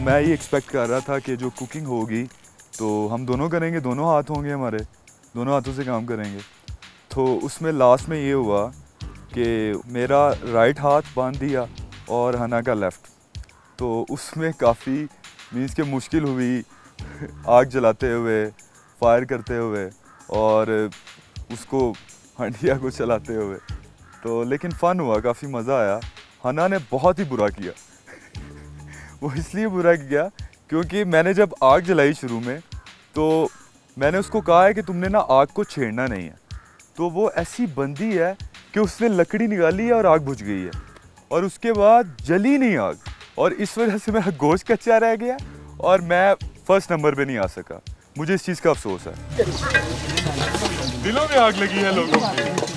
मैं ये एक्सपेक्ट कर रहा था कि जो कुकिंग होगी तो हम दोनों करेंगे, दोनों हाथ होंगे हमारे, दोनों हाथों से काम करेंगे। तो उसमें लास्ट में ये हुआ कि मेरा राइट हाथ बांध दिया और हना का लेफ़्ट। तो उसमें काफ़ी मीन्स के मुश्किल हुई आग जलाते हुए, फायर करते हुए और उसको हंडिया को चलाते हुए। तो लेकिन फ़न हुआ, काफ़ी मज़ा आया। हना ने बहुत ही बुरा किया वो इसलिए बुरा किया क्योंकि मैंने जब आग जलाई शुरू में तो मैंने उसको कहा है कि तुमने ना आग को छेड़ना नहीं है। तो वो ऐसी बंदी है कि उसने लकड़ी निकाली है और आग बुझ गई है और उसके बाद जली नहीं आग, और इस वजह से मेरा गोश्त कच्चा रह गया और मैं फर्स्ट नंबर पे नहीं आ सका। मुझे इस चीज़ का अफसोस है। दिलों में आग लगी है लोगों की।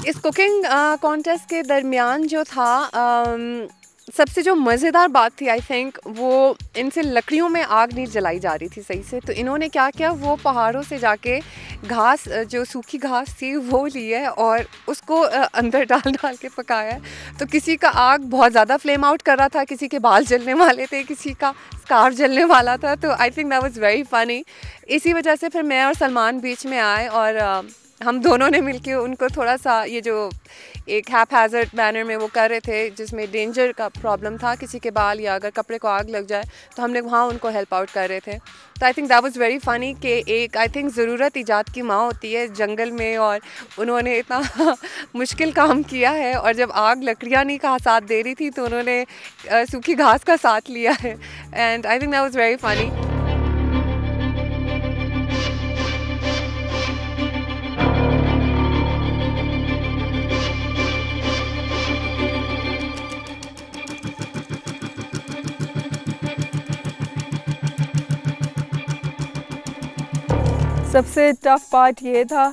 इस कुकिंग कॉन्टेस्ट के दरमियान जो था सबसे जो मज़ेदार बात थी आई थिंक वो इनसे लकड़ियों में आग नहीं जलाई जा रही थी सही से। तो इन्होंने क्या किया, वो पहाड़ों से जाके घास, जो सूखी घास थी वो ली है और उसको अंदर डाल डाल के पकाया है। तो किसी का आग बहुत ज़्यादा फ्लेम आउट कर रहा था, किसी के बाल जलने वाले थे, किसी का स्कार्फ जलने वाला था। तो I think that was very funny. इसी वजह से फिर मैं और सलमान बीच में आए और हम दोनों ने मिलके उनको थोड़ा सा ये जो एक हैपहैज़र्ड मैनर में वो कर रहे थे जिसमें डेंजर का प्रॉब्लम था, किसी के बाल या अगर कपड़े को आग लग जाए, तो हमने वहाँ उनको हेल्प आउट कर रहे थे। तो I think that was very funny कि एक आई थिंक ज़रूरत ईजाद की माँ होती है जंगल में, और उन्होंने इतना मुश्किल काम किया है और जब आग लकड़ियाँ नहीं का साथ दे रही थी तो उन्होंने सूखी घास का साथ लिया है। And I think that was very funny. सबसे टफ़ पार्ट ये था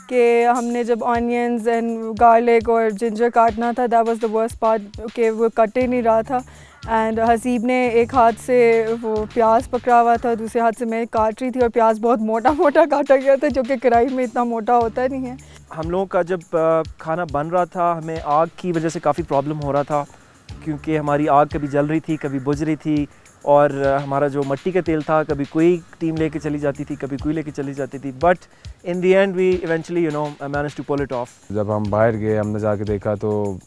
कि हमने जब ऑनियंस एंड गार्लिक और जिंजर काटना था, that was the worst part कि वो कटे नहीं रहा था। एंड हसीब ने एक हाथ से वो प्याज पकड़ा हुआ था, दूसरे हाथ से मैं काट रही थी और प्याज बहुत मोटा मोटा काटा गया था जो कि कढ़ाई में इतना मोटा होता नहीं है। हम लोगों का जब खाना बन रहा था हमें आग की वजह से काफ़ी प्रॉब्लम हो रहा था क्योंकि हमारी आग कभी जल रही थी, कभी बुझ रही थी, और हमारा जो मिट्टी का तेल था कभी कोई टीम लेके चली जाती थी, कभी कोई लेके चली जाती थी। But in the end we eventually manage to pull it off. जब हम बाहर गए हमने जाके देखा तो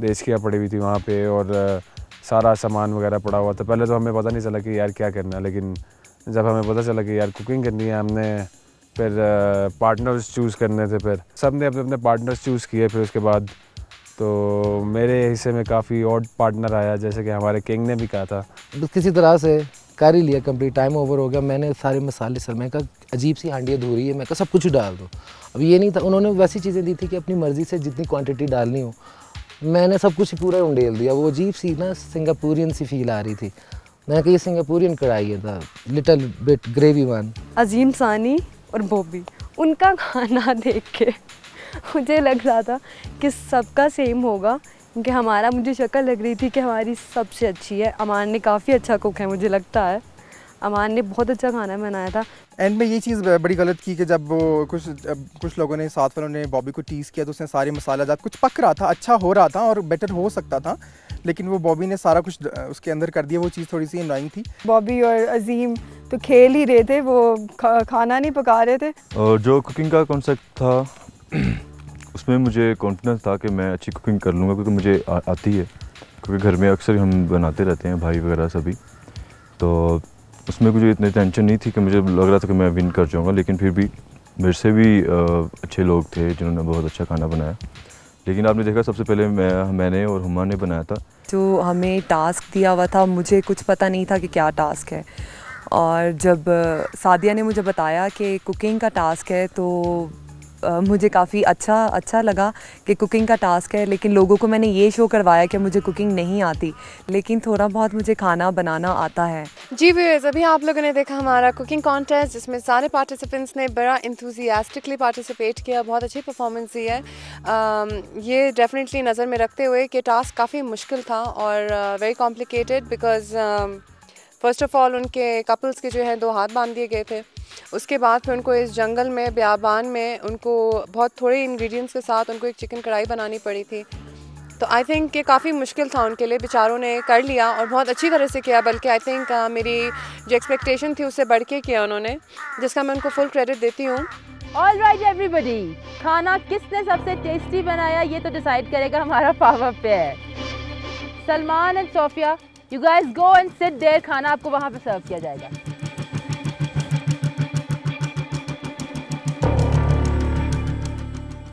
देशकिया पड़ी हुई थी वहाँ पे और सारा सामान वगैरह पड़ा हुआ था। पहले तो हमें पता नहीं चला कि यार क्या करना है, लेकिन जब हमें पता चला कि यार कुकिंग करनी है, हमने फिर पार्टनर्स चूज़ करने थे। फिर सब ने अपने अपने पार्टनर्स चूज़ किए। फिर उसके बाद तो मेरे हिस्से में काफ़ी और पार्टनर आया, जैसे कि हमारे किंग ने भी कहा था। किसी तरह से कर ही लिया कंप्लीट, टाइम ओवर हो गया। मैंने सारे मसाले सर, मैं कहा अजीब सी हांडी अधूरी है, मैं कहा सब कुछ ही डाल दो। अब ये नहीं था, उन्होंने वैसी चीज़ें दी थी कि अपनी मर्ज़ी से जितनी क्वांटिटी डालनी हो, मैंने सब कुछ ही पूरा उंडेल दिया। वो अजीब सी ना सिंगापुरियन सी फील आ रही थी। मैंने कहा ये सिंगापुरियन कढ़ाई है, था लिटिल बिट ग्रेवी वन। अजीम सानी और बॉबी, उनका खाना देख के मुझे लग रहा था कि सबका सेम होगा क्योंकि हमारा, मुझे शक्ल लग रही थी कि हमारी सबसे अच्छी है। अमान ने काफ़ी अच्छा कुक है, मुझे लगता है अमान ने बहुत अच्छा खाना बनाया था। एंड में ये चीज़ बड़ी गलत की कि जब वो कुछ लोगों ने साथ वालों ने बॉबी को टीज़ किया तो उसने सारे मसाला जात, कुछ पक रहा था, अच्छा हो रहा था और बेटर हो सकता था, लेकिन वो बॉबी ने सारा कुछ उसके अंदर कर दिया। वो चीज़ थोड़ी सी एनॉइंग थी। बॉबी और अजीम तो खेल ही रहे थे, वो खाना नहीं पका रहे थे। और जो कुकिंग का कॉन्सेप्ट था उसमें मुझे कॉन्फिडेंस था कि मैं अच्छी कुकिंग कर लूँगा क्योंकि मुझे आती है, क्योंकि घर में अक्सर हम बनाते रहते हैं भाई वगैरह सभी। तो उसमें मुझे इतनी टेंशन नहीं थी कि मुझे लग रहा था कि मैं विन कर जाऊँगा, लेकिन फिर भी मेरे से भी अच्छे लोग थे जिन्होंने बहुत अच्छा खाना बनाया। लेकिन आपने देखा सबसे पहले मैंने और हुमा ने बनाया था। जो हमें टास्क दिया हुआ था मुझे कुछ पता नहीं था कि क्या टास्क है, और जब सादिया ने मुझे बताया कि कुकिंग का टास्क है तो मुझे काफ़ी अच्छा लगा कि कुकिंग का टास्क है, लेकिन लोगों को मैंने ये शो करवाया कि मुझे कुकिंग नहीं आती, लेकिन थोड़ा बहुत मुझे खाना बनाना आता है। जी व्यूअर्स, अभी आप लोगों ने देखा हमारा कुकिंग कॉन्टेस्ट, जिसमें सारे पार्टिसिपेंट्स ने बड़ा इंथुजियास्टिकली पार्टिसिपेट किया, बहुत अच्छी परफॉर्मेंस दी है। ये डेफिनेटली नज़र में रखते हुए कि टास्क काफ़ी मुश्किल था और very complicated, because first of all उनके कपल्स के जो है 2 हाथ बांध दिए गए थे। उसके बाद फिर उनको इस जंगल में, बियाबान में, उनको बहुत थोड़े इंग्रेडिएंट्स के साथ उनको एक चिकन कढ़ाई बनानी पड़ी थी। तो आई थिंक कि काफ़ी मुश्किल था उनके लिए, बेचारों ने कर लिया और बहुत अच्छी तरह से किया, बल्कि आई थिंक मेरी जो एक्सपेक्टेशन थी उससे बढ़ के किया उन्होंने, जिसका मैं उनको फुल क्रेडिट देती हूँ। ऑल राइट एवरीबडी, खाना किसने सबसे टेस्टी बनाया ये तो डिसाइड करेगा हमारा power pair. Salman and Sophia, you guys go and sit there, खाना आपको वहाँ पे सर्व किया जाएगा।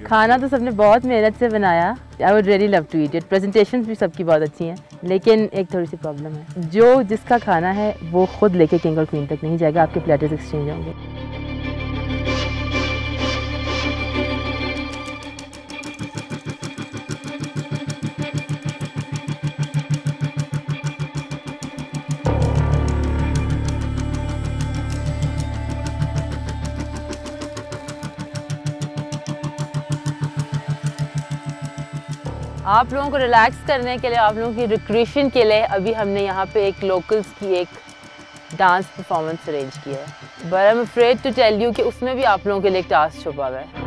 खाना तो सबने बहुत मेहनत से बनाया, I would really love to eat it. Presentations भी सबकी बहुत अच्छी हैं, लेकिन एक थोड़ी सी प्रॉब्लम है, जो जिसका खाना है वो खुद लेके किंग और क्वीन तक नहीं जाएगा, आपके प्लेटर्स एक्सचेंज होंगे। आप लोगों को रिलैक्स करने के लिए, आप लोगों की रिक्रिएशन के लिए अभी हमने यहाँ पे एक लोकल्स की एक डांस परफॉर्मेंस अरेंज किया है, but I am afraid to tell you कि उसमें भी आप लोगों के लिए एक टास्क छुपा हुआ है।